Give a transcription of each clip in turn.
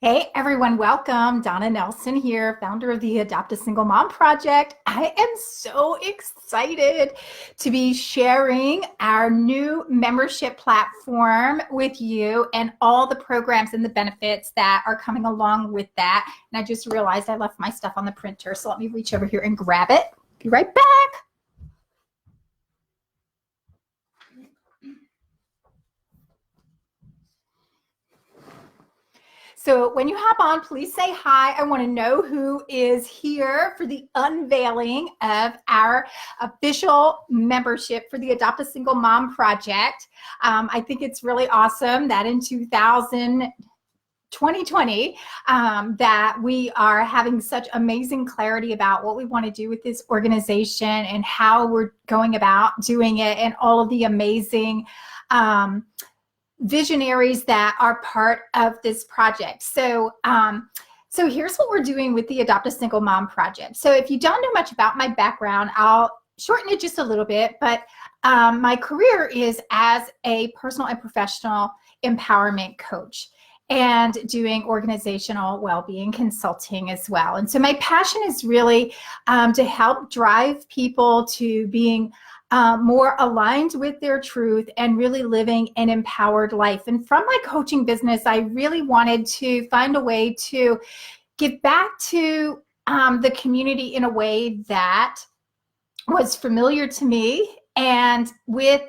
Hey everyone, welcome. Donna Nelson here, founder of the Adopt a Single Mom Project. I am so excited to be sharing our new membership platform with you and all the programs and the benefits that are coming along with that. And I just realized I left my stuff on the printer, so let me reach over here and grab it. Be right back. So when you hop on, please say hi. I want to know who is here for the unveiling of our official membership for the Adopt a Single Mom Project. I think it's really awesome that in 2020 that we are having such amazing clarity about what we want to do with this organization and how we're going about doing it and all of the amazing visionaries that are part of this project. So here's what we're doing with the Adopt a Single Mom Project. So if you don't know much about my background, I'll shorten it just a little bit, but my career is as a personal and professional empowerment coach and doing organizational well-being consulting as well. And so my passion is really to help drive people to being more aligned with their truth and really living an empowered life. And from my coaching business, I really wanted to find a way to give back to the community in a way that was familiar to me and with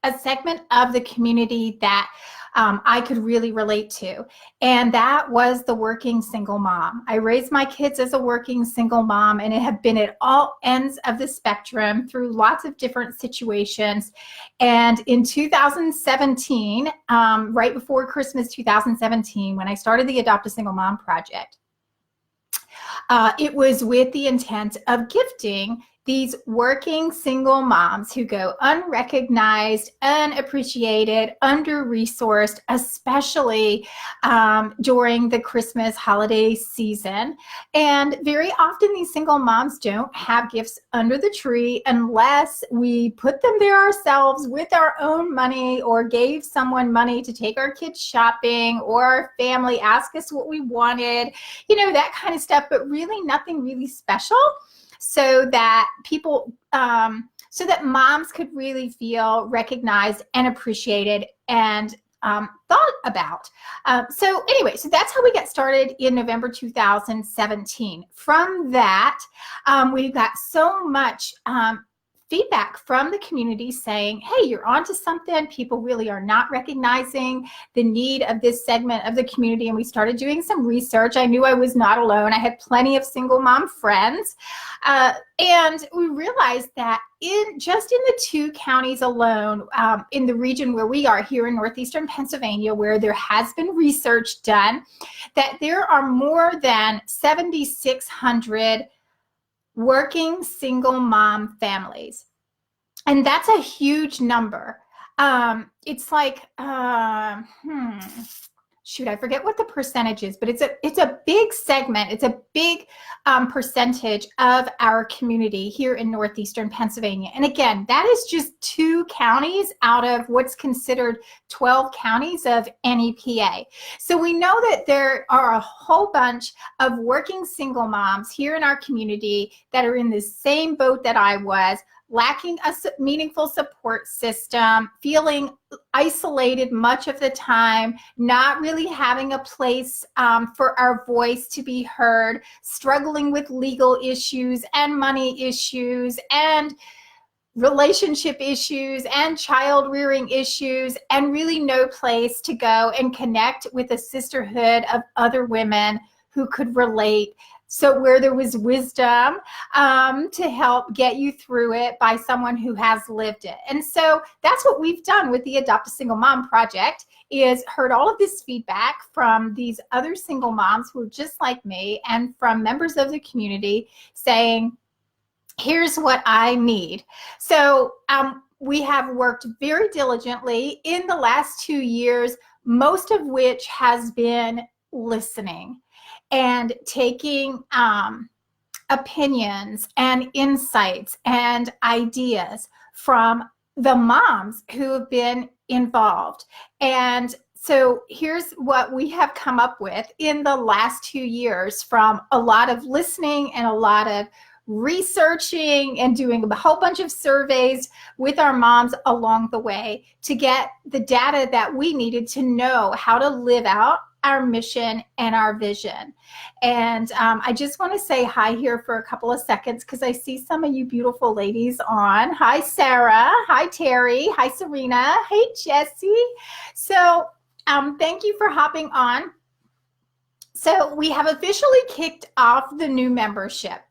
a segment of the community that I could really relate to. And that was the working single mom. I raised my kids as a working single mom, and it had been at all ends of the spectrum through lots of different situations. And in 2017, right before Christmas 2017, when I started the Adopt a Single Mom Project, it was with the intent of gifting these working single moms who go unrecognized, unappreciated, under-resourced, especially during the Christmas holiday season. And very often these single moms don't have gifts under the tree unless we put them there ourselves with our own money or gave someone money to take our kids shopping, or our family asked us what we wanted, you know, that kind of stuff, but really nothing really special, so that people, so that moms could really feel recognized and appreciated and thought about. So anyway, so that's how we got started in November 2017. From that, we got so much feedback from the community saying, hey, you're onto something. People really are not recognizing the need of this segment of the community. And we started doing some research. I knew I was not alone. I had plenty of single mom friends. And we realized that just in the 2 counties alone, in the region where we are here in northeastern Pennsylvania, where there has been research done, that there are more than 7,600 working single mom families. And that's a huge number. It's like, shoot, I forget what the percentage is, but it's a big segment. It's a big percentage of our community here in northeastern Pennsylvania. And again, that is just 2 counties out of what's considered 12 counties of NEPA. So we know that there are a whole bunch of working single moms here in our community that are in the same boat that I was, lacking a meaningful support system, feeling isolated much of the time, not really having a place for our voice to be heard, struggling with legal issues and money issues and relationship issues and child rearing issues, and really no place to go and connect with a sisterhood of other women who could relate. So where there was wisdom to help get you through it by someone who has lived it. And so that's what we've done with the Adopt a Single Mom Project, is heard all of this feedback from these other single moms who are just like me, and from members of the community saying, here's what I need. So we have worked very diligently in the last 2 years, most of which has been listening and taking opinions and insights and ideas from the moms who have been involved, and So here's what we have come up with in the last 2 years from a lot of listening and a lot of researching and doing a whole bunch of surveys with our moms along the way to get the data that we needed to know how to live out our mission and our vision. And I just want to say hi here for a couple of seconds because I see some of you beautiful ladies on. Hi, Sarah. Hi, Terry. Hi, Serena. Hey, Jessie. So thank you for hopping on. So we have officially kicked off the new membership.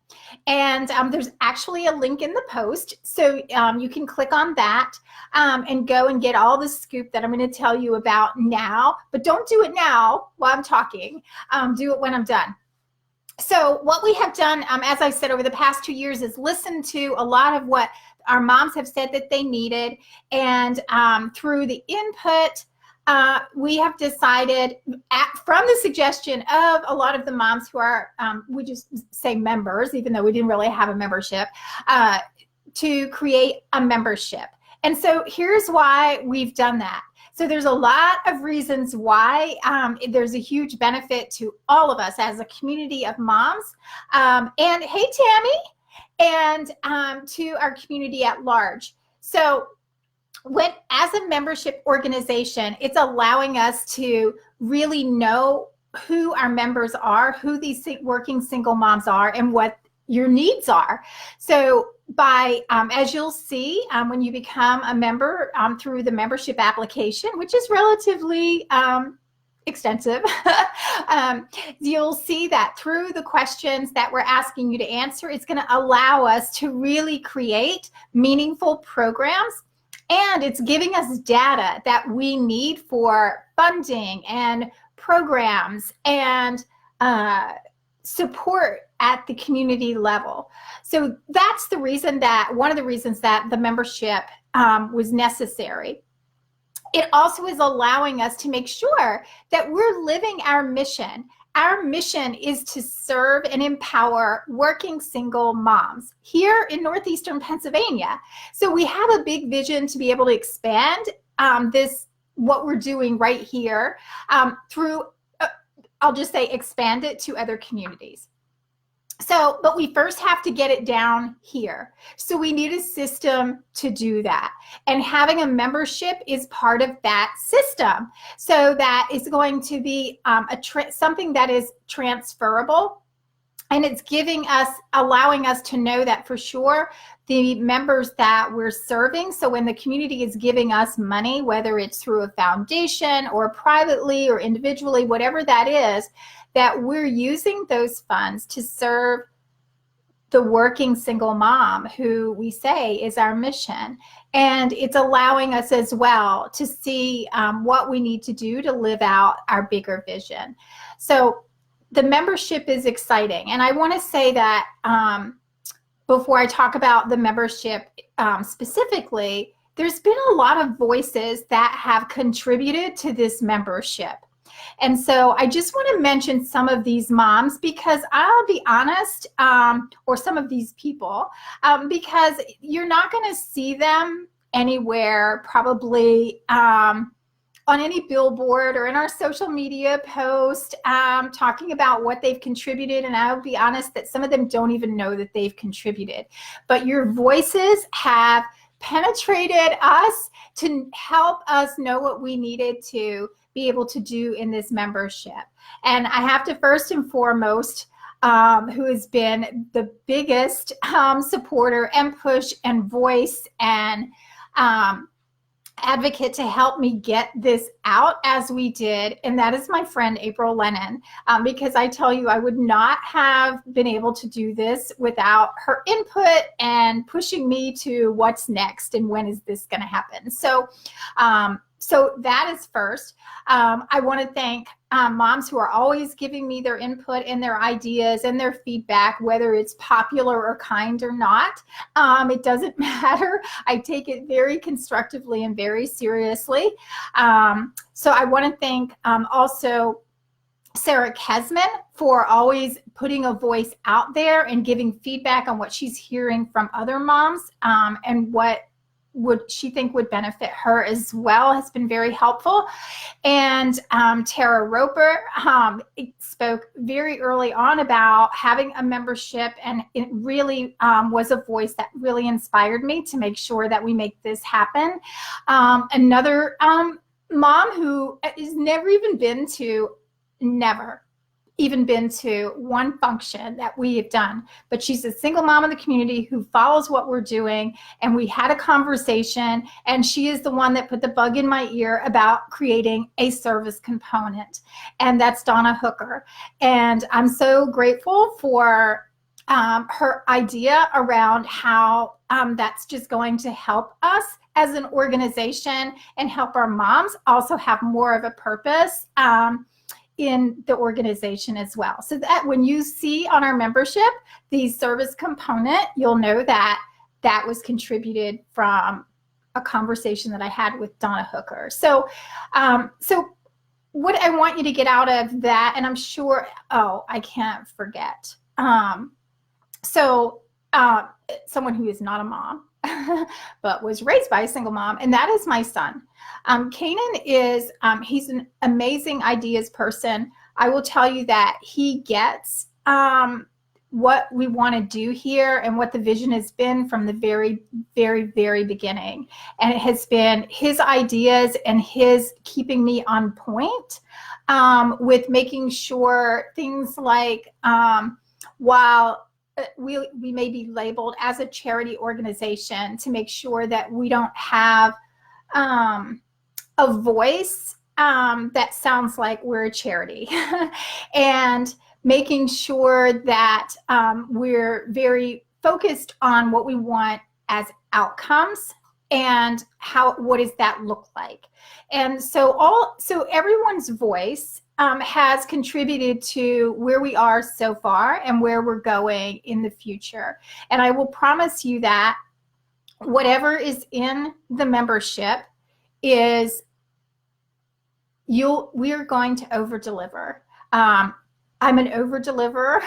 And there's actually a link in the post. So you can click on that and go and get all the scoop that I'm going to tell you about now. But don't do it now while I'm talking. Do it when I'm done. So what we have done, as I said, over the past 2 years is listen to a lot of what our moms have said that they needed. And through the input, we have decided from the suggestion of a lot of the moms who are, we just say members, even though we didn't really have a membership, to create a membership. And so here's why we've done that. So there's a lot of reasons why there's a huge benefit to all of us as a community of moms. And hey, Tammy, and to our community at large. So as a membership organization, it's allowing us to really know who our members are, who these working single moms are, and what your needs are. So by, as you'll see, when you become a member through the membership application, which is relatively extensive, you'll see that through the questions that we're asking you to answer, it's going to allow us to really create meaningful programs. And it's giving us data that we need for funding and programs and support at the community level. So that's the reason that, one of the reasons that the membership was necessary. It also is allowing us to make sure that we're living our mission. Our mission is to serve and empower working single moms here in Northeastern Pennsylvania. So we have a big vision to be able to expand what we're doing right here through, I'll just say expand it to other communities. So, but we first have to get it down here. So we need a system to do that. And having a membership is part of that system. So that is going to be something that is transferable. And it's allowing us to know that for sure the members that we're serving. So when the community is giving us money, whether it's through a foundation or privately or individually, whatever that is, that we're using those funds to serve the working single mom who we say is our mission. And it's allowing us as well to see what we need to do to live out our bigger vision. So the membership is exciting. And I want to say that before I talk about the membership specifically, there's been a lot of voices that have contributed to this membership. And so I just want to mention some of these moms because I'll be honest, or some of these people, because you're not going to see them anywhere probably on any billboard or in our social media post talking about what they've contributed. And I'll be honest that some of them don't even know that they've contributed. But your voices have penetrated us to help us know what we needed to be able to do in this membership. And I have to first and foremost, who has been the biggest supporter and push and voice and advocate to help me get this out as we did, and that is my friend April Lennon, because I tell you I would not have been able to do this without her input and pushing me to what's next and when is this going to happen. So so that is first. I want to thank moms who are always giving me their input and their ideas and their feedback, whether it's popular or kind or not. It doesn't matter. I take it very constructively and very seriously. So I want to thank also Sarah Kesman for always putting a voice out there and giving feedback on what she's hearing from other moms and what would she think would benefit her as well has been very helpful. And Tara Roper spoke very early on about having a membership, and it really was a voice that really inspired me to make sure that we make this happen. Another mom who has never even been to one function that we have done, but she's a single mom in the community who follows what we're doing. And we had a conversation, and she is the one that put the bug in my ear about creating a service component. And that's Donna Hooker. And I'm so grateful for her idea around how that's just going to help us as an organization and help our moms also have more of a purpose in the organization as well. So that when you see on our membership the service component, you'll know that that was contributed from a conversation that I had with Donna Hooker. So what I want you to get out of that, and I'm sure, I can't forget. Someone who is not a mom, but was raised by a single mom, and that is my son. Kanan is, he's an amazing ideas person. I will tell you that he gets what we want to do here and what the vision has been from the very, very, very beginning. And it has been his ideas and his keeping me on point with making sure things like while we may be labeled as a charity organization, to make sure that we don't have a voice that sounds like we're a charity and making sure that we're very focused on what we want as outcomes and what does that look like. And so everyone's voice has contributed to where we are so far and where we're going in the future. And I will promise you that whatever is in the membership is we are going to over deliver. I'm an over deliverer.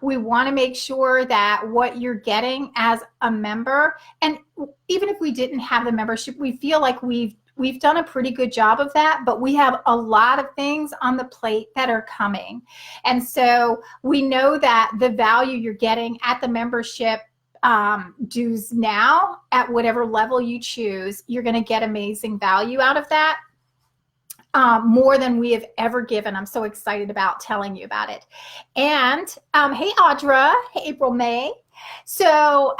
We want to make sure that what you're getting as a member, and even if we didn't have the membership, we feel like we've done a pretty good job of that, but we have a lot of things on the plate that are coming. And so we know that the value you're getting at the membership dues now, at whatever level you choose, you're going to get amazing value out of that. More than we have ever given. I'm so excited about telling you about it. And hey, Audra, hey, April May. So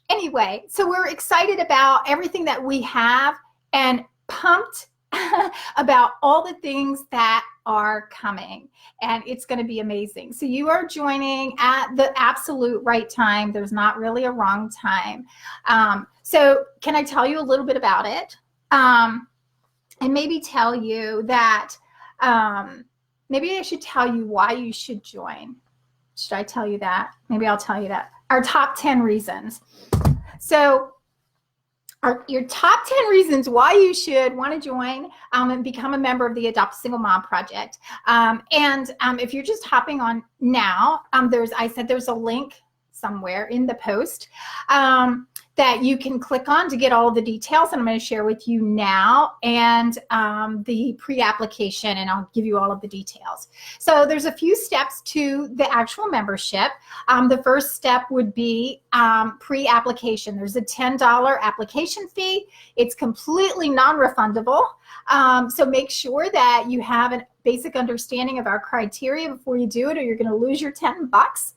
anyway, so we're excited about everything that we have and pumped about all the things that are coming, and it's going to be amazing. So you are joining at the absolute right time. There's not really a wrong time. So can I tell you a little bit about it? And maybe tell you that, maybe I should tell you why you should join. Should I tell you that? Maybe I'll tell you that. Our top 10 reasons. So your top 10 reasons why you should want to join and become a member of the Adopt a Single Mom Project. If you're just hopping on now, there's a link somewhere in the post that you can click on to get all of the details, and I'm going to share with you now, and the pre-application, and I'll give you all of the details. So there's a few steps to the actual membership. The first step would be pre-application. There's a $10 application fee. It's completely non-refundable. So make sure that you have a basic understanding of our criteria before you do it, or you're going to lose your 10 bucks.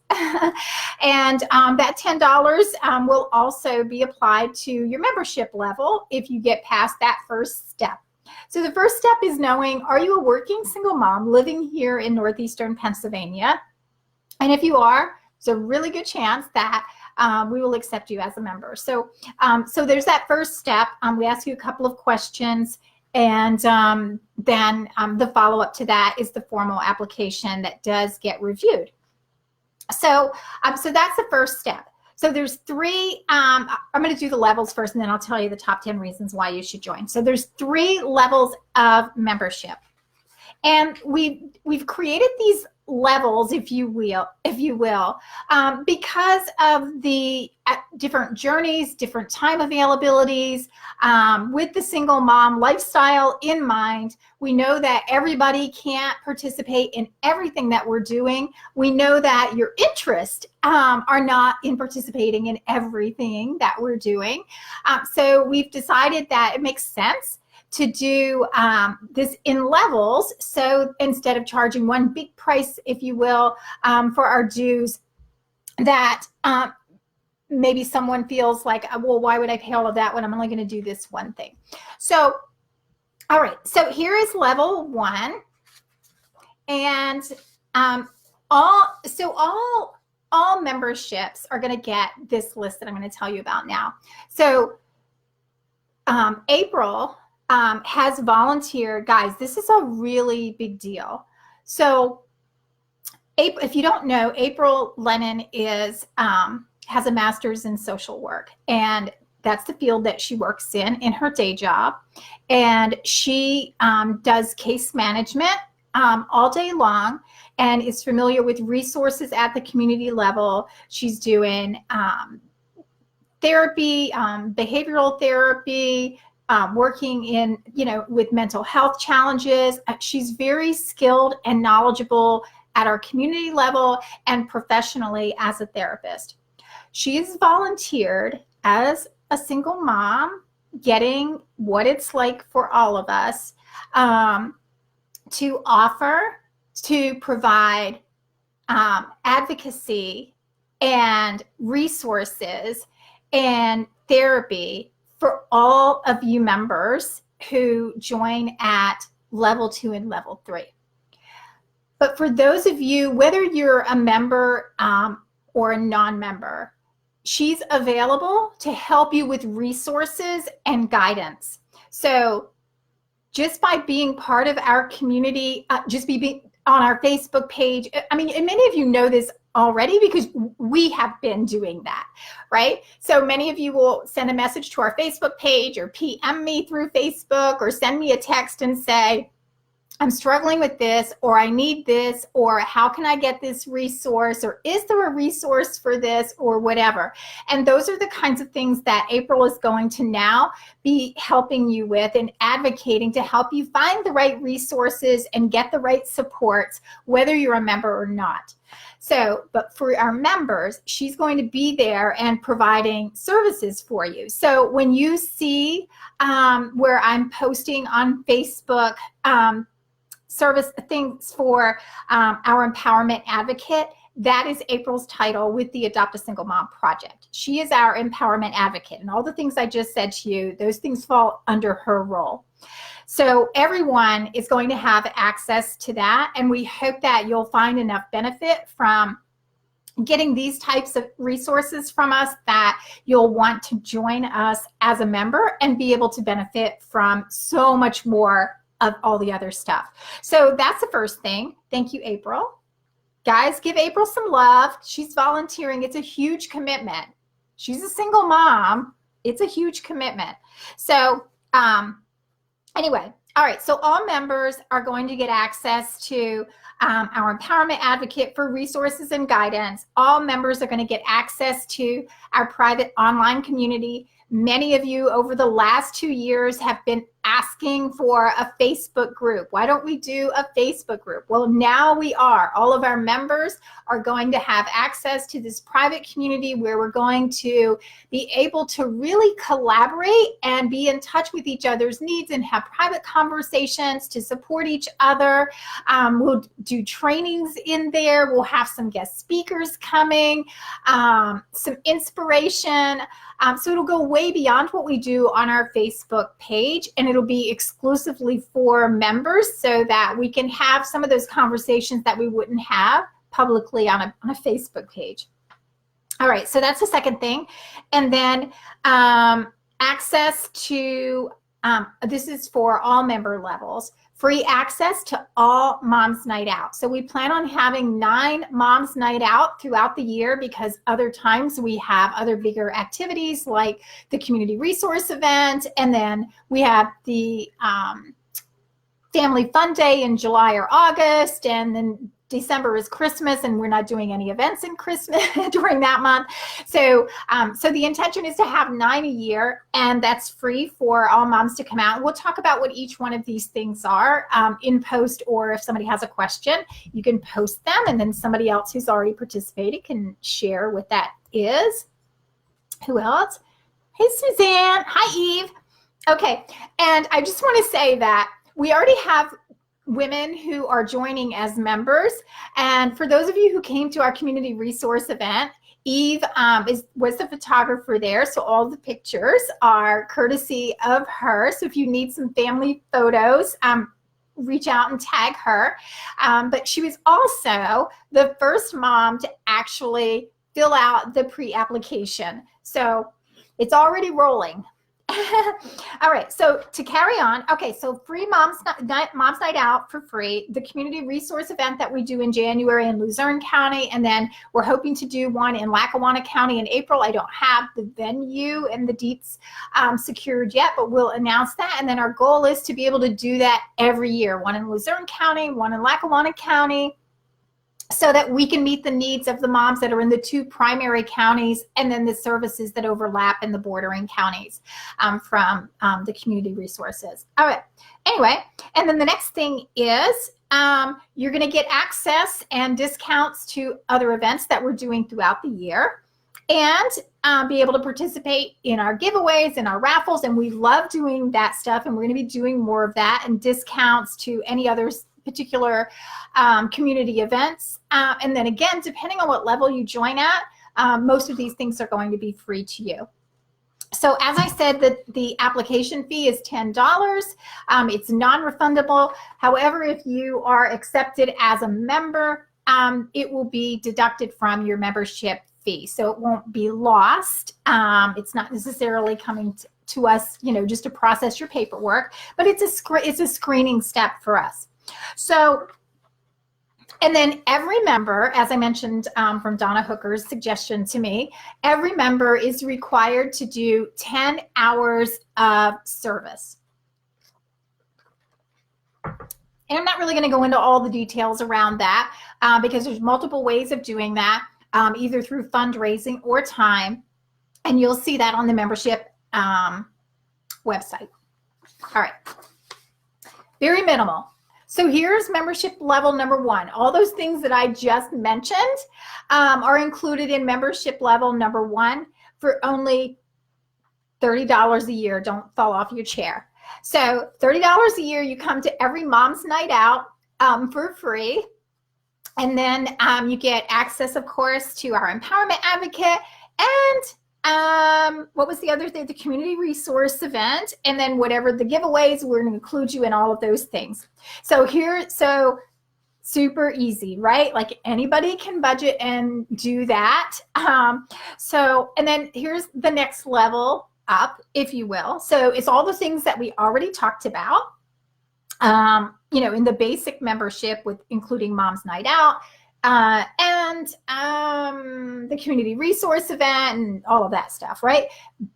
And that $10 will also be applied to your membership level if you get past that first step. So the first step is knowing, are you a working single mom living here in Northeastern Pennsylvania? And if you are, there's a really good chance that we will accept you as a member. So there's that first step. We ask you a couple of questions, and then the follow-up to that is the formal application that does get reviewed. So that's the first step. So there's three, I'm going to do the levels first, and then I'll tell you the top 10 reasons why you should join. So there's 3 levels of membership. And we've created these levels, if you will, because of the different journeys, different time availabilities, with the single mom lifestyle in mind. We know that everybody can't participate in everything that we're doing. We know that your interests are not in participating in everything that we're doing. So we've decided that it makes sense to do this in levels. So instead of charging one big price, if you will, for our dues, that maybe someone feels like, well, why would I pay all of that when I'm only going to do this one thing? So, all right, so here is level 1. And all memberships are going to get this list that I'm going to tell you about now. So April has volunteered. Guys, this is a really big deal. So if you don't know, April Lennon is has a master's in social work, and that's the field that she works in her day job. And she does case management all day long and is familiar with resources at the community level. She's doing therapy, behavioral therapy, working in, with mental health challenges. She's very skilled and knowledgeable at our community level and professionally as a therapist. She's volunteered as a single mom, getting what it's like for all of us, to offer, to provide advocacy and resources and therapy for all of you members who join at level 2 and level 3. But for those of you, whether you're a member or a non-member, she's available to help you with resources and guidance. So just by being part of our community, just being on our Facebook page, I mean, and many of you know this already because we have been doing that, right? So many of you will send a message to our Facebook page or PM me through Facebook or send me a text and say, I'm struggling with this, or I need this, or how can I get this resource, or is there a resource for this, or whatever. And those are the kinds of things that April is going to now be helping you with and advocating to help you find the right resources and get the right supports, whether you're a member or not. So, but for our members, she's going to be there and providing services for you. So when you see where I'm posting on Facebook, service things for our empowerment advocate, that is April's title with the Adopt a Single Mom Project. She is our empowerment advocate, and all the things I just said to you, those things fall under her role. So everyone is going to have access to that, and we hope that you'll find enough benefit from getting these types of resources from us that you'll want to join us as a member and be able to benefit from so much more of all the other stuff. So that's the first thing. Thank you, April. Guys, give April some love. She's volunteering. It's a huge commitment. She's a single mom. It's a huge commitment. So anyway, all right. So all members are going to get access to our empowerment advocate for resources and guidance. All members are going to get access to our private online community. Many of you over the last 2 years have been asking for a Facebook group. Why don't we do a Facebook group? Well, now we are. All of our members are going to have access to this private community where we're going to be able to really collaborate and be in touch with each other's needs and have private conversations to support each other. We'll do trainings in there. We'll have some guest speakers coming, some inspiration. So it'll go way beyond what we do on our Facebook page, and it'll be exclusively for members so that we can have some of those conversations that we wouldn't have publicly on a Facebook page. All right, so that's the second thing. And then access to, this is for all member levels, free access to all Moms Night Out. So we plan on having 9 Moms Night Out throughout the year because other times we have other bigger activities like the community resource event, and then we have the Family Fun Day in July or August, and then December is Christmas, and we're not doing any events in Christmas during that month. So, so the intention is to have 9 a year, and that's free for all moms to come out. We'll talk about what each one of these things are in post, or if somebody has a question, you can post them, and then somebody else who's already participated can share what that is. Who else? Hey, Suzanne. Hi, Eve. Okay, and I just want to say that we already have women who are joining as members. And for those of you who came to our community resource event, Eve was the photographer there. So all the pictures are courtesy of her. So if you need some family photos, reach out and tag her. But she was also the first mom to actually fill out the pre-application. So it's already rolling. All right, so to carry on, okay, so free Mom's Night Out for free, the community resource event that we do in January in Luzerne County, and then we're hoping to do one in Lackawanna County in April. I don't have the venue and the deets secured yet, but we'll announce that, and then our goal is to be able to do that every year, one in Luzerne County, one in Lackawanna County, so that we can meet the needs of the moms that are in the 2 primary counties, and then the services that overlap in the bordering counties from the community resources. All right. Anyway, and then the next thing is you're going to get access and discounts to other events that we're doing throughout the year, and be able to participate in our giveaways and our raffles. And we love doing that stuff, and we're going to be doing more of that, and discounts to any other particular community events. And then again, depending on what level you join at, most of these things are going to be free to you. So as I said, the application fee is $10. It's non-refundable. However, if you are accepted as a member, it will be deducted from your membership fee. So it won't be lost. It's not necessarily coming to us, just to process your paperwork, but it's a screening step for us. So, and then every member, as I mentioned from Donna Hooker's suggestion to me, every member is required to do 10 hours of service. And I'm not really going to go into all the details around that because there's multiple ways of doing that, either through fundraising or time. And you'll see that on the membership website. All right. Very minimal. So here's membership level number 1. All those things that I just mentioned are included in membership level number 1 for only $30 a year. Don't fall off your chair. So $30 a year, you come to every Mom's Night Out for free. And then you get access, of course, to our Empowerment Advocate and what was the other thing? The community resource event, and then whatever the giveaways, we're going to include you in all of those things. So super easy, right? Like anybody can budget and do that. And then here's the next level up, if you will. So it's all the things that we already talked about, in the basic membership with including Mom's Night Out, and the community resource event and all of that stuff, right?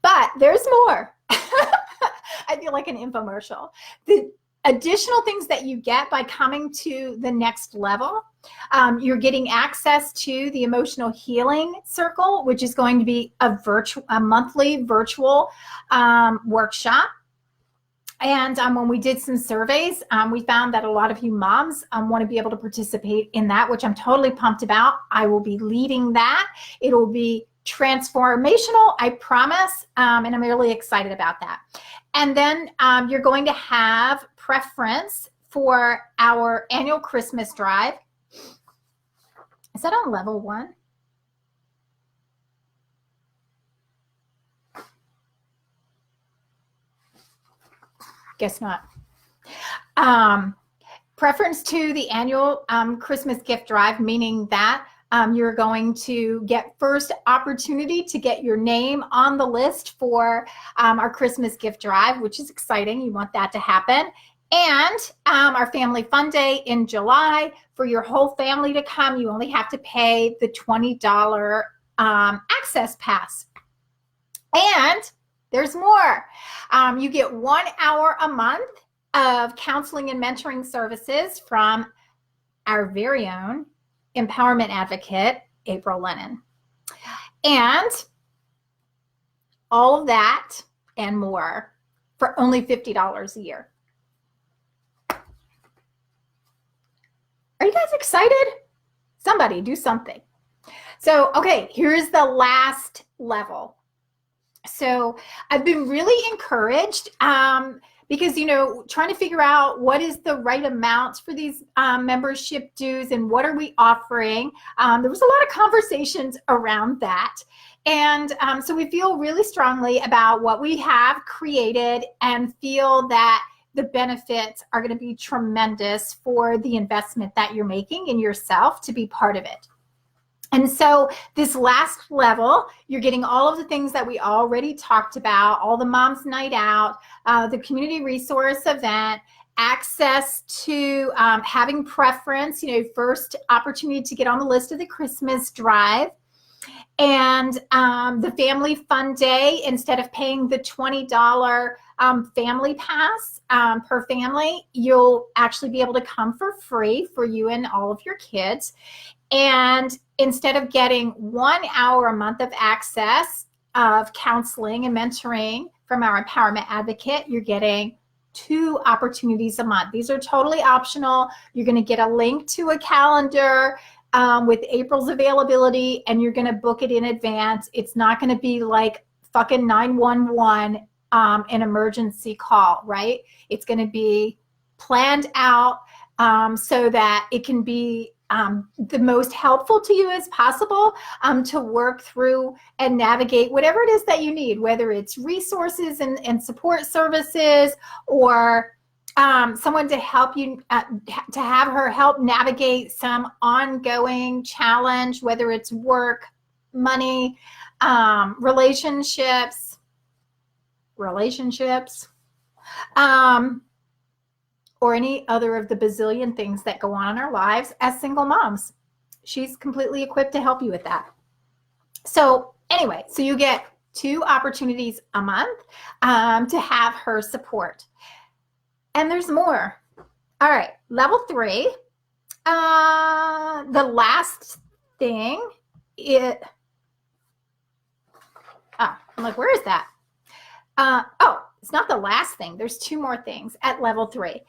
But there's more. I feel like an infomercial. The additional things that you get by coming to the next level, you're getting access to the Emotional Healing Circle, which is going to be a monthly virtual workshop. And when we did some surveys, we found that a lot of you moms want to be able to participate in that, which I'm totally pumped about. I will be leading that. It will be transformational, I promise, and I'm really excited about that. And then you're going to have preference for our annual Christmas drive. Is that on level 1? Guess not. Preference to the annual Christmas gift drive, meaning that you're going to get first opportunity to get your name on the list for our Christmas gift drive, which is exciting. You want that to happen. And our Family Fun Day in July, for your whole family to come, you only have to pay the $20 access pass. And there's more. You get 1 hour a month of counseling and mentoring services from our very own empowerment advocate, April Lennon. And all of that and more for only $50 a year. Are you guys excited? Somebody do something. So, okay, here's the last level. So I've been really encouraged because, trying to figure out what is the right amount for these membership dues and what are we offering. There was a lot of conversations around that. And so we feel really strongly about what we have created and feel that the benefits are going to be tremendous for the investment that you're making in yourself to be part of it. And so this last level, you're getting all of the things that we already talked about, all the Mom's Night Out, the community resource event, access to having preference, first opportunity to get on the list of the Christmas drive, and the family fun day. Instead of paying the $20 family pass per family, you'll actually be able to come for free for you and all of your kids. And instead of getting 1 hour a month of access of counseling and mentoring from our empowerment advocate, you're getting 2 opportunities a month. These are totally optional. You're going to get a link to a calendar with April's availability, and you're going to book it in advance. It's not going to be like fucking 911 an emergency call, right? It's going to be planned out so that it can be the most helpful to you as possible to work through and navigate whatever it is that you need, whether it's resources and support services or someone to help you, to have her help navigate some ongoing challenge, whether it's work, money, relationships, or any other of the bazillion things that go on in our lives as single moms. She's completely equipped to help you with that. So anyway, so you get 2 opportunities a month to have her support. And there's more. All right, level 3. The last thing, I'm like, where is that? It's not the last thing. There's 2 more things at level 3.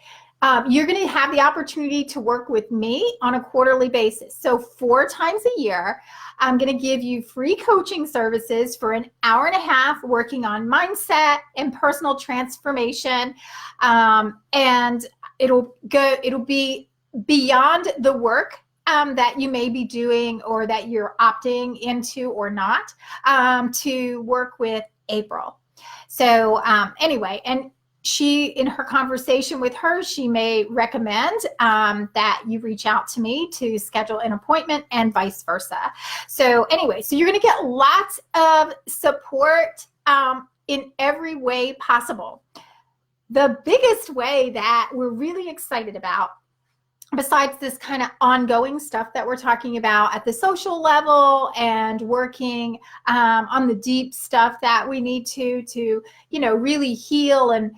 You're going to have the opportunity to work with me on a quarterly basis. So 4 times a year, I'm going to give you free coaching services for an hour and a half working on mindset and personal transformation. And it'll be beyond the work that you may be doing or that you're opting into or not to work with April. So anyway, and she, in her conversation with her, she may recommend that you reach out to me to schedule an appointment and vice versa. So anyway, so you're going to get lots of support in every way possible. The biggest way that we're really excited about, besides this kind of ongoing stuff that we're talking about at the social level and working on the deep stuff that we need to really heal and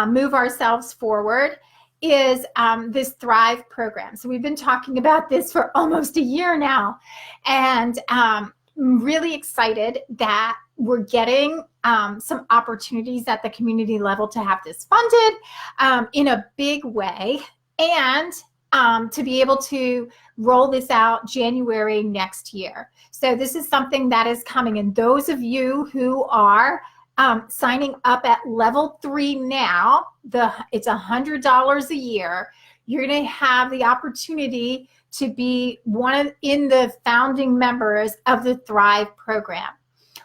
move ourselves forward, is this Thrive program. So we've been talking about this for almost a year now, and I'm really excited that we're getting some opportunities at the community level to have this funded in a big way, and to be able to roll this out January next year. So this is something that is coming. And those of you who are signing up at level 3 now, it's $100 a year. You're going to have the opportunity to be in the founding members of the Thrive program.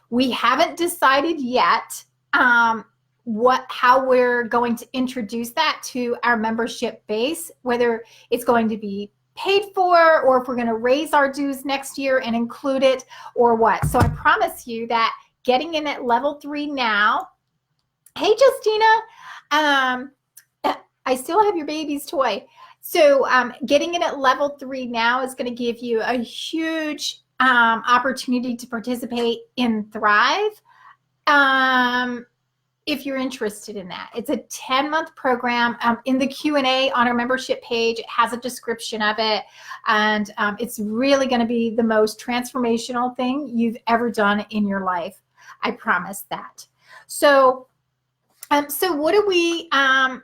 We haven't decided yet how we're going to introduce that to our membership base, whether it's going to be paid for or if we're going to raise our dues next year and include it or what. So I promise you that getting in at level 3 now, hey Justina, I still have your baby's toy. So getting in at level 3 now is going to give you a huge opportunity to participate in Thrive. if you're interested in that. It's a 10-month program. In the Q&A on our membership page, it has a description of it. And it's really going to be the most transformational thing you've ever done in your life. I promise that. So what do we have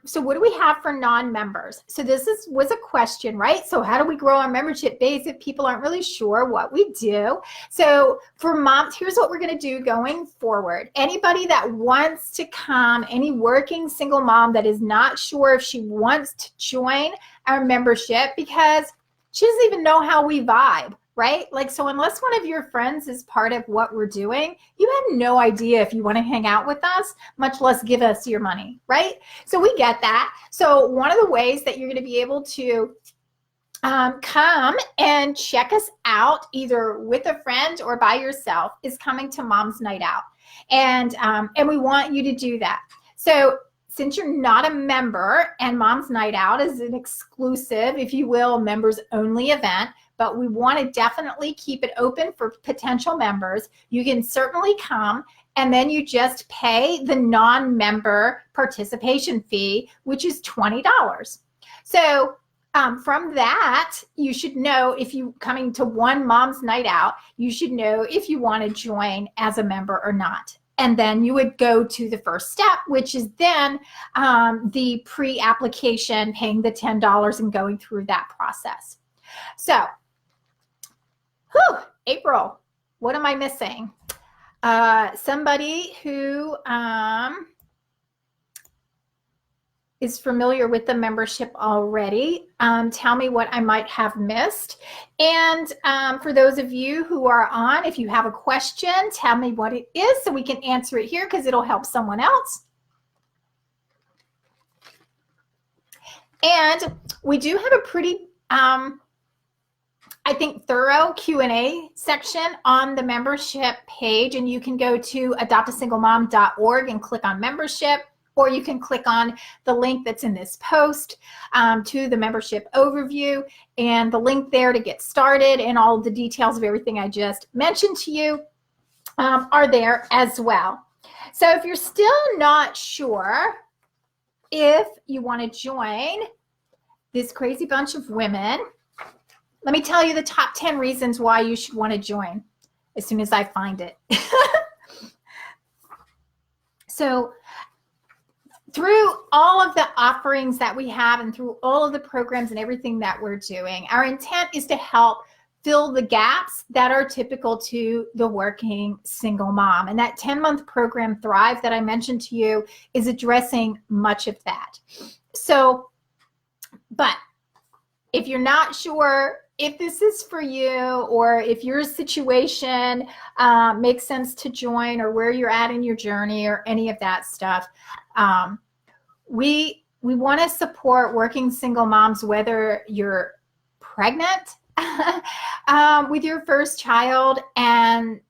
for non-members? So this was a question, right? So how do we grow our membership base if people aren't really sure what we do? So for moms, here's what we're going to do going forward. Anybody that wants to come, any working single mom that is not sure if she wants to join our membership because she doesn't even know how we vibe, right? Like, so unless one of your friends is part of what we're doing, you have no idea if you want to hang out with us, much less give us your money, right? So we get that. So one of the ways that you're going to be able to come and check us out either with a friend or by yourself is coming to Mom's Night Out. And we want you to do that. So since you're not a member, and Mom's Night Out is an exclusive, if you will, members only event, but we want to definitely keep it open for potential members. You can certainly come, and then you just pay the non-member participation fee, which is $20. So from that, you should know if you coming to one Mom's Night Out, you should know if you want to join as a member or not. And then you would go to the first step, which is then the pre-application, paying the $10 and going through that process. So, April, what am I missing? Somebody who is familiar with the membership already, tell me what I might have missed. And for those of you who are on, if you have a question, tell me what it is so we can answer it here because it'll help someone else. And we do have a pretty, I think, thorough Q&A section on the membership page, and you can go to adoptasinglemom.org and click on membership, or you can click on the link that's in this post to the membership overview, and the link there to get started and all the details of everything I just mentioned to you are there as well. So if you're still not sure if you want to join this crazy bunch of women, let me tell you the top 10 reasons why you should want to join as soon as I find it. So through all of the offerings that we have and through all of the programs and everything that we're doing, our intent is to help fill the gaps that are typical to the working single mom. And that 10-month program, Thrive, that I mentioned to you is addressing much of that. So, but if you're not sure if this is for you or if your situation makes sense to join or where you're at in your journey or any of that stuff, we want to support working single moms, whether you're pregnant with your first child and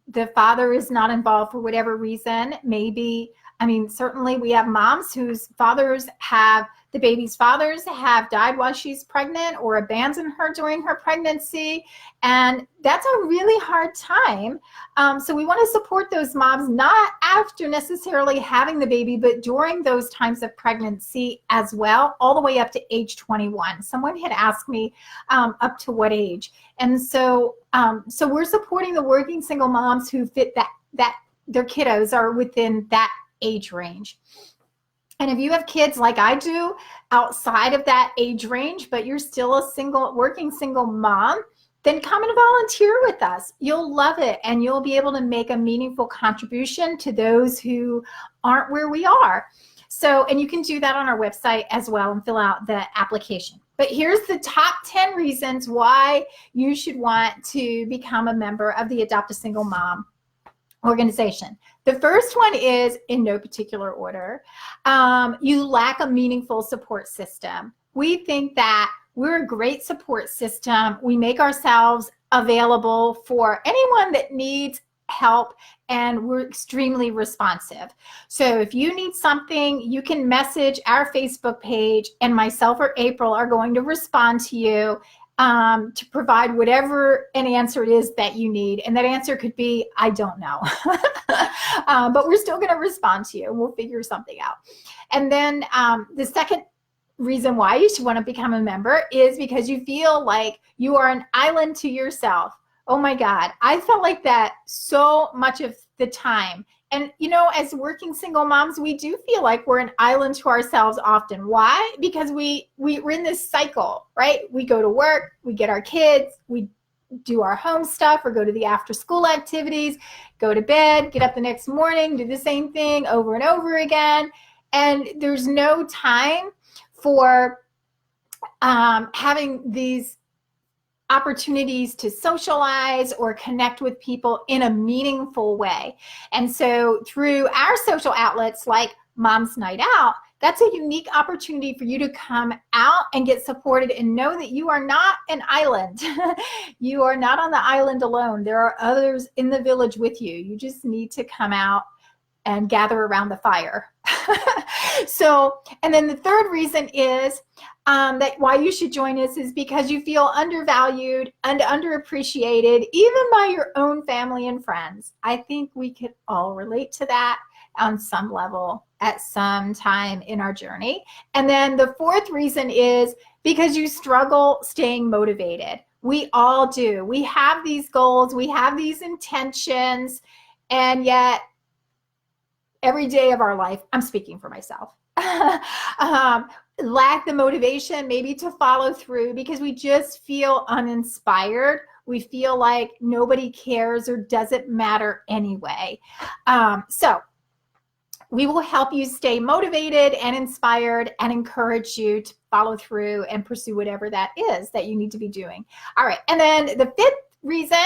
the father is not involved for whatever reason. Maybe, I mean, certainly we have moms whose fathers have, the baby's fathers have died while she's pregnant or abandoned her during her pregnancy. And that's a really hard time. So we want to support those moms, not after necessarily having the baby, but during those times of pregnancy as well, all the way up to age 21. Someone had asked me up to what age. And so, so we're supporting the working single moms who fit that their kiddos are within that age range. And if you have kids like I do outside of that age range, but you're still a working single mom, then come and volunteer with us. You'll love it, and you'll be able to make a meaningful contribution to those who aren't where we are. So, and you can do that on our website as well and fill out the application. But here's the top 10 reasons why you should want to become a member of the Adopt a Single Mom organization. The first one is, in no particular order, you lack a meaningful support system. We think that we're a great support system. We make ourselves available for anyone that needs help, and we're extremely responsive. So if you need something, you can message our Facebook page, and myself or April are going to respond to you to provide whatever an answer it is that you need. And that answer could be, I don't know. But we're still going to respond to you. We'll figure something out. And then the second reason why you should want to become a member is because you feel like you are an island to yourself. Oh my God, I felt like that so much of the time. And, you know, as working single moms, we do feel like we're an island to ourselves often. Why? Because we're in this cycle, right? We go to work, we get our kids, we do our home stuff or go to the after school activities, go to bed, get up the next morning, do the same thing over and over again. And there's no time for having these opportunities to socialize or connect with people in a meaningful way. And so through our social outlets like Mom's Night Out, that's a unique opportunity for you to come out and get supported and know that you are not an island. You are not on the island alone. There are others in the village with you. You just need to come out and gather around the fire. So, and then the third reason is that why you should join us is because you feel undervalued and underappreciated, even by your own family and friends. I think we could all relate to that on some level at some time in our journey. And then the fourth reason is because you struggle staying motivated. We all do. We have these goals, we have these intentions, and yet every day of our life, I'm speaking for myself, lack the motivation maybe to follow through because we just feel uninspired. We feel like nobody cares or doesn't matter anyway. So we will help you stay motivated and inspired and encourage you to follow through and pursue whatever that is that you need to be doing. All right. And then the fifth reason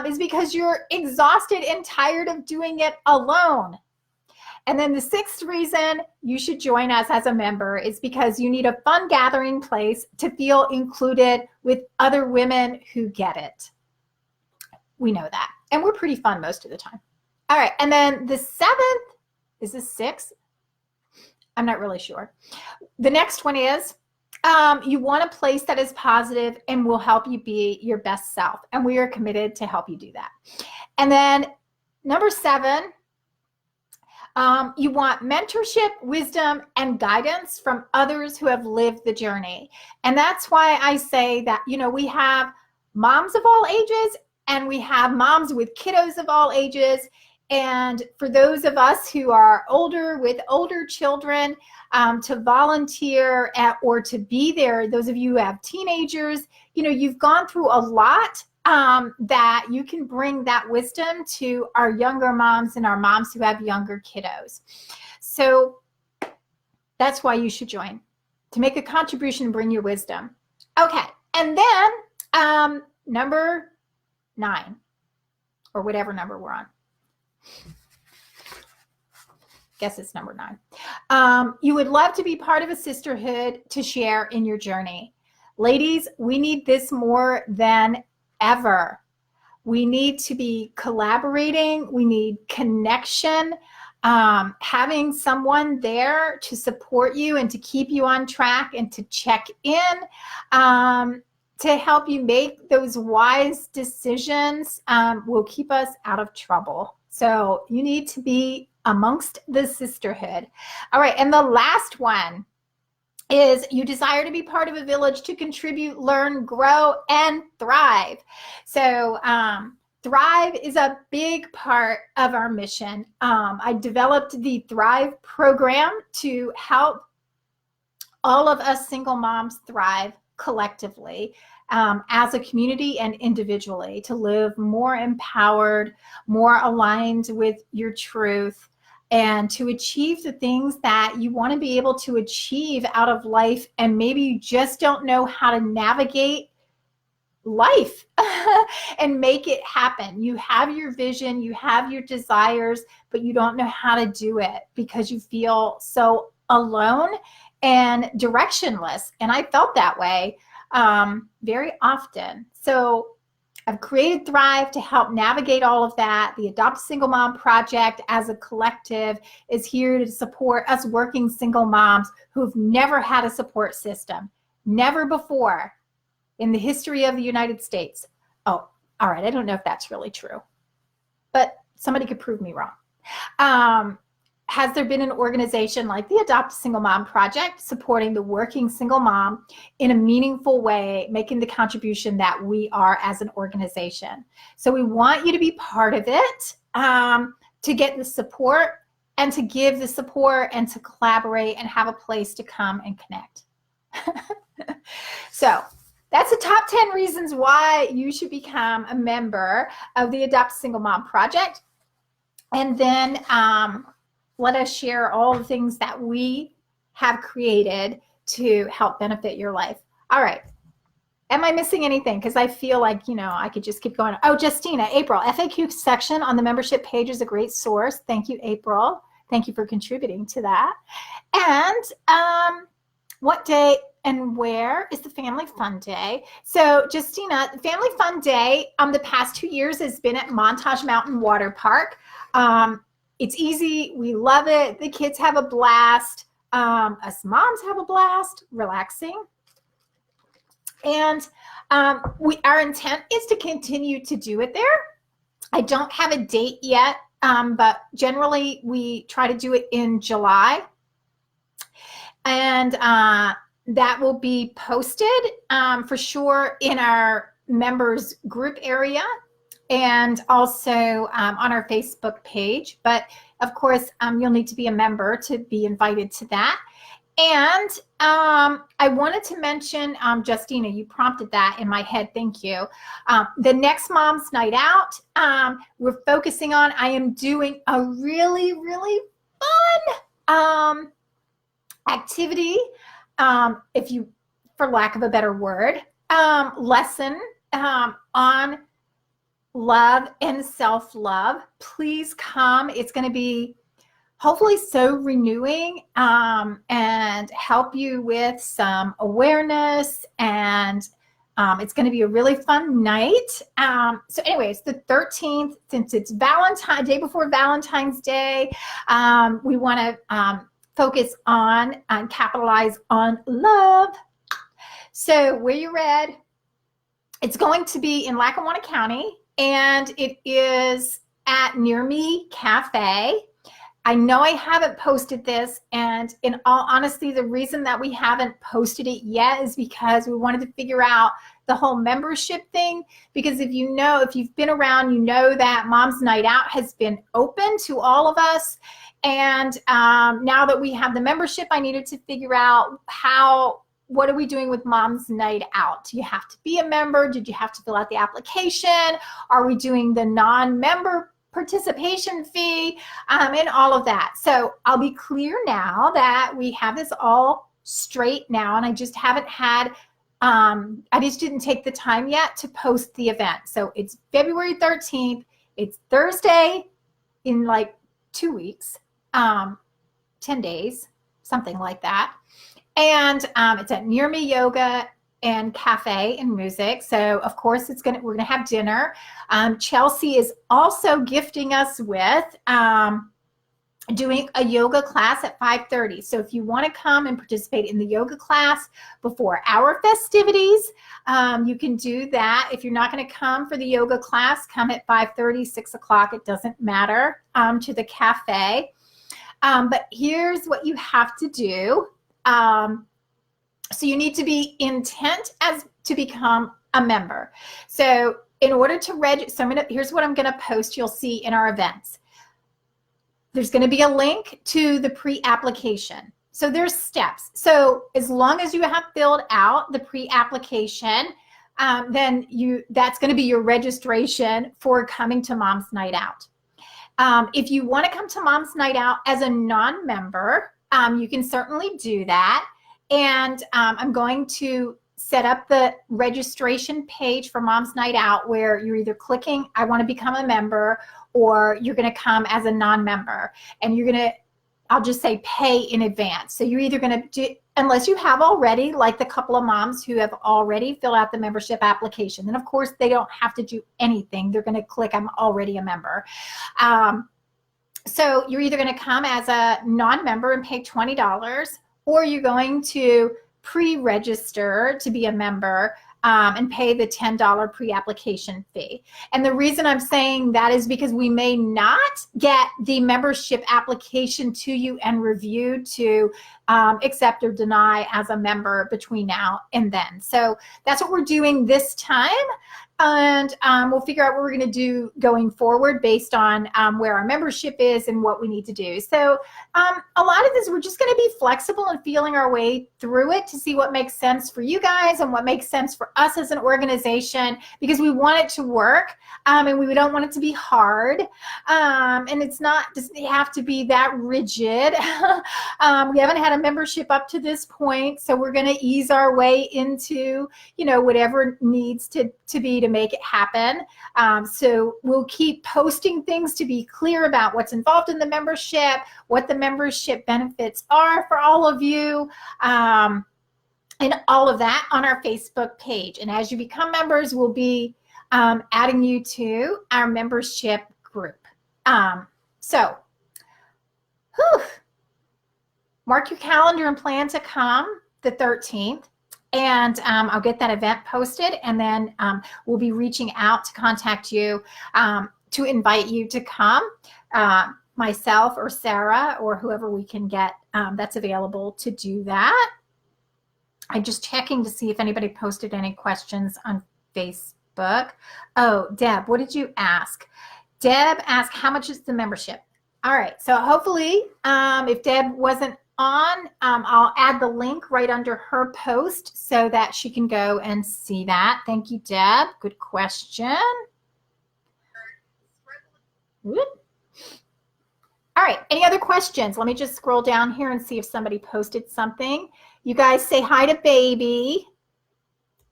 is because you're exhausted and tired of doing it alone. And then the sixth reason you should join us as a member is because you need a fun gathering place to feel included with other women who get it. We know that. And we're pretty fun most of the time. All right. And then the seventh, is this sixth? I'm not really sure. The next one is you want a place that is positive and will help you be your best self. And we are committed to help you do that. And then number 7, you want mentorship, wisdom, and guidance from others who have lived the journey. And that's why I say that, you know, we have moms of all ages and we have moms with kiddos of all ages. And for those of us who are older with older children, to volunteer or to be there, those of you who have teenagers, you know, you've gone through a lot. That you can bring that wisdom to our younger moms and our moms who have younger kiddos. So that's why you should join, to make a contribution and bring your wisdom. Okay, and then number 9, or whatever number we're on. Guess it's number 9. You would love to be part of a sisterhood to share in your journey. Ladies, we need this more than ever. We need to be collaborating. We need connection. Having someone there to support you and to keep you on track and to check in, to help you make those wise decisions will keep us out of trouble. So you need to be amongst the sisterhood. All right, and the last one is you desire to be part of a village to contribute, learn, grow, and thrive. So Thrive is a big part of our mission. I developed the Thrive program to help all of us single moms thrive collectively as a community and individually, to live more empowered, more aligned with your truth, and to achieve the things that you want to be able to achieve out of life, and maybe you just don't know how to navigate life and make it happen. You have your vision, you have your desires, but you don't know how to do it because you feel so alone and directionless. And I felt that way very often. So I've created Thrive to help navigate all of that. The Adopt a Single Mom Project as a collective is here to support us working single moms who've never had a support system, never before. in the history of the United States. Oh, all right. I don't know if that's really true, but somebody could prove me wrong. Has there been an organization like the Adopt a Single Mom Project supporting the working single mom in a meaningful way, making the contribution that we are as an organization? So we want you to be part of it, to get the support and to give the support and to collaborate and have a place to come and connect. So that's the top 10 reasons why you should become a member of the Adopt a Single Mom Project. And then let us share all the things that we have created to help benefit your life. All right. Am I missing anything? Because I feel like, I could just keep going. Oh, Justina, April, FAQ section on the membership page is a great source. Thank you, April. Thank you for contributing to that. And what day and where is the Family Fun Day? So, Justina, the Family Fun Day the past 2 years has been at Montage Mountain Water Park. It's easy. We love it. The kids have a blast. Us moms have a blast, relaxing. And our intent is to continue to do it there. I don't have a date yet, but generally we try to do it in July. And that will be posted for sure in our members group area, and also on our Facebook page. But of course, you'll need to be a member to be invited to that. And I wanted to mention, Justina, you prompted that in my head. Thank you. The next Mom's Night Out, we're focusing on, I am doing a really, really fun activity, if you, for lack of a better word, lesson on love and self-love. Please come. It's going to be hopefully so renewing and help you with some awareness, and it's going to be a really fun night. So anyways, the 13th, since it's day before Valentine's Day, we want to focus on and capitalize on love. So where you read, it's going to be in Lackawanna County, and it is at Near Me Cafe. I know I haven't posted this, and in all honesty, the reason that we haven't posted it yet is because we wanted to figure out the whole membership thing. Because if you've been around, you know that Mom's Night Out has been open to all of us. And now that we have the membership, I needed to figure out what are we doing with Mom's Night Out? Do you have to be a member? Did you have to fill out the application? Are we doing the non-member participation fee, and all of that? So I'll be clear now that we have this all straight now, and I just haven't had, I just didn't take the time yet to post the event. So it's February 13th. It's Thursday in like 2 weeks, 10 days, something like that. And it's at Near Me Yoga and Cafe and Music. So of course we're gonna have dinner. Chelsea is also gifting us with doing a yoga class at 5:30. So if you want to come and participate in the yoga class before our festivities, you can do that. If you're not going to come for the yoga class, come at 5:30, 6 o'clock. It doesn't matter, to the cafe. But here's what you have to do. So you need to be intent as to become a member. So in order to register, here's what I'm going to post. You'll see in our events. There's going to be a link to the pre-application. So there's steps. So as long as you have filled out the pre-application, then that's going to be your registration for coming to Mom's Night Out. If you want to come to Mom's Night Out as a non-member, you can certainly do that. And I'm going to set up the registration page for Mom's Night Out, where you're either clicking, I want to become a member, or you're going to come as a non-member. And you're going to, I'll just say, pay in advance. So you're either going to do, unless you have already, like the couple of moms who have already filled out the membership application. Then of course they don't have to do anything. They're going to click, I'm already a member. So you're either going to come as a non-member and pay $20, or you're going to pre-register to be a member and pay the $10 pre-application fee. And the reason I'm saying that is because we may not get the membership application to you and reviewed to accept or deny as a member between now and then. So that's what we're doing this time. And we'll figure out what we're going to do going forward based on where our membership is and what we need to do. So a lot of this, we're just going to be flexible and feeling our way through it to see what makes sense for you guys and what makes sense for us as an organization, because we want it to work and we don't want it to be hard. And it's not, doesn't have to be that rigid. We haven't had a membership up to this point, so we're going to ease our way into, you know, whatever needs to be to make it happen. So we'll keep posting things to be clear about what's involved in the membership, what the membership benefits are for all of you, and all of that on our Facebook page. And as you become members, we'll be adding you to our membership group. So mark your calendar and plan to come the 13th. And I'll get that event posted, and then we'll be reaching out to contact you to invite you to come, myself or Sarah or whoever we can get that's available to do that. I'm just checking to see if anybody posted any questions on Facebook. Oh, Deb, what did you ask? Deb asked, how much is the membership? All right, so hopefully if Deb wasn't on, I'll add the link right under her post so that she can go and see that. Thank you, Deb. Good question. Good. All right, any other questions? Let me just scroll down here and see if somebody posted something. You guys say hi to baby.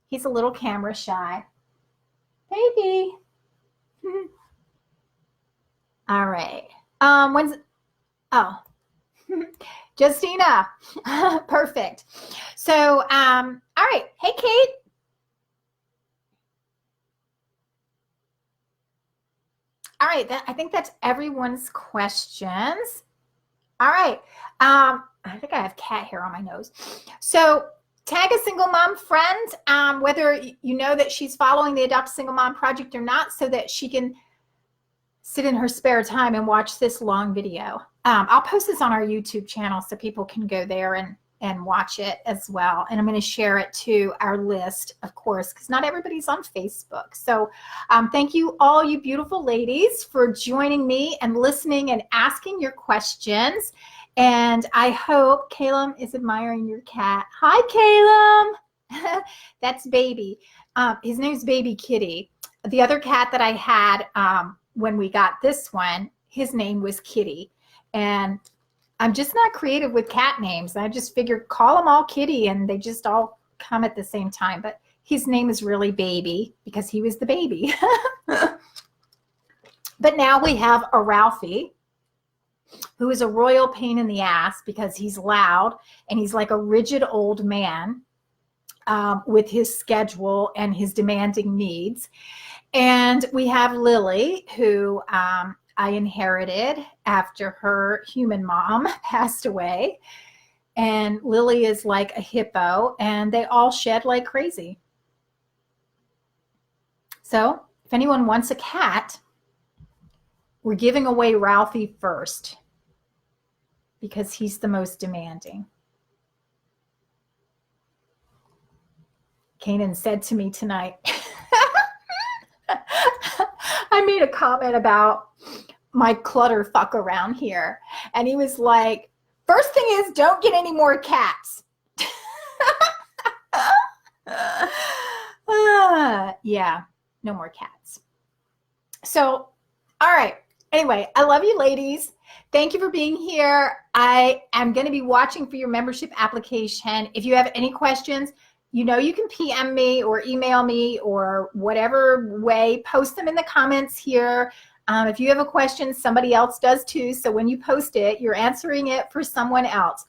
He's a little camera shy. Baby. All right. When's, oh. Justina, perfect. So, all right. Hey, Kate. All right. I think that's everyone's questions. All right. I think I have cat hair on my nose. So tag a single mom friend, whether you know that she's following the Adopt a Single Mom project or not, so that she can sit in her spare time and watch this long video. I'll post this on our YouTube channel so people can go there and watch it as well. And I'm going to share it to our list, of course, because not everybody's on Facebook. So thank you all, you beautiful ladies, for joining me and listening and asking your questions. And I hope Calum is admiring your cat. Hi, Calum. That's Baby. His name's Baby Kitty. The other cat that I had when we got this one, his name was Kitty. And I'm just not creative with cat names. I just figured call them all Kitty and they just all come at the same time. But his name is really Baby because he was the baby. But now we have a Ralphie, who is a royal pain in the ass because he's loud and he's like a rigid old man with his schedule and his demanding needs. And we have Lily, who I inherited after her human mom passed away. And Lily is like a hippo, and they all shed like crazy. So if anyone wants a cat, we're giving away Ralphie first because he's the most demanding. Kanan said to me tonight, I made a comment about my clutter fuck around here. And he was like, first thing is, don't get any more cats. Yeah, no more cats. So, all right. Anyway, I love you ladies. Thank you for being here. I am going to be watching for your membership application. If you have any questions, you know you can PM me or email me or whatever way. Post them in the comments here. If you have a question, somebody else does too. So when you post it, you're answering it for someone else.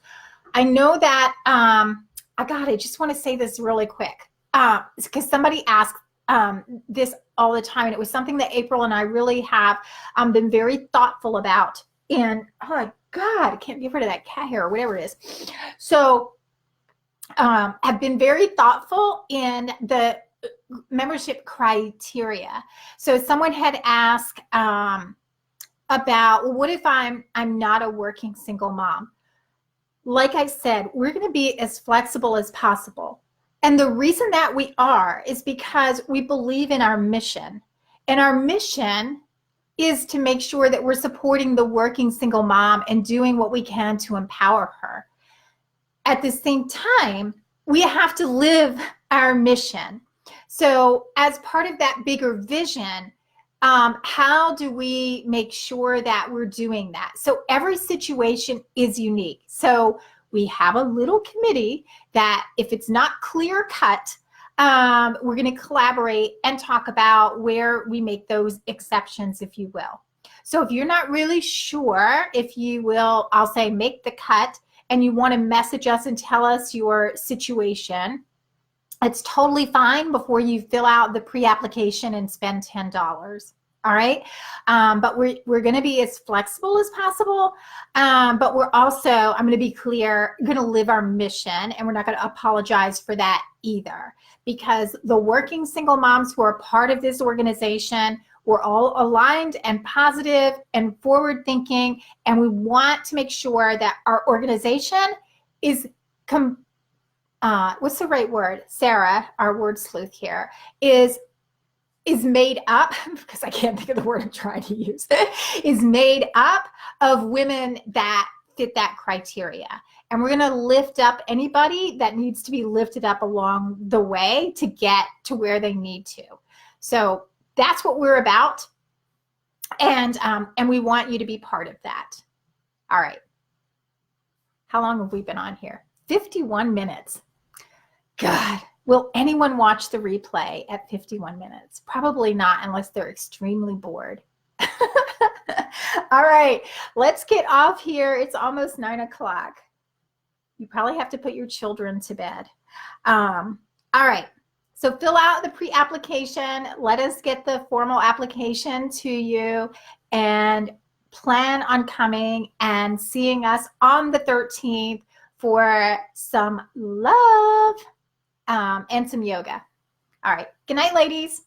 I know that, I just want to say this really quick because somebody asked this all the time, and it was something that April and I really have been very thoughtful about. And oh my God, I can't get rid of that cat hair or whatever it is. So have been very thoughtful in the membership criteria. So someone had asked about, well, what if I'm not a working single mom? Like I said, we're going to be as flexible as possible. And the reason that we are is because we believe in our mission. And our mission is to make sure that we're supporting the working single mom and doing what we can to empower her. At the same time, we have to live our mission. So as part of that bigger vision, how do we make sure that we're doing that? So every situation is unique. So we have a little committee that if it's not clear cut, we're going to collaborate and talk about where we make those exceptions, if you will. So if you're not really sure, if you will, I'll say make the cut, and you want to message us and tell us your situation, it's totally fine before you fill out the pre-application and spend $10. All right. But we're going to be as flexible as possible. But we're also, I'm going to be clear, going to live our mission, and we're not going to apologize for that either, because the working single moms who are part of this organization, we're all aligned and positive and forward thinking. And we want to make sure that our organization is what's the right word? Sarah, our word sleuth here, is made up, because I can't think of the word I'm trying to use, is made up of women that fit that criteria. And we're going to lift up anybody that needs to be lifted up along the way to get to where they need to. So that's what we're about. And we want you to be part of that. All right. How long have we been on here? 51 minutes. God, will anyone watch the replay at 51 minutes? Probably not, unless they're extremely bored. All right, let's get off here. It's almost 9 o'clock. You probably have to put your children to bed. All right, so fill out the pre-application. Let us get the formal application to you, and plan on coming and seeing us on the 13th for some love and some yoga. All right. Good night, ladies.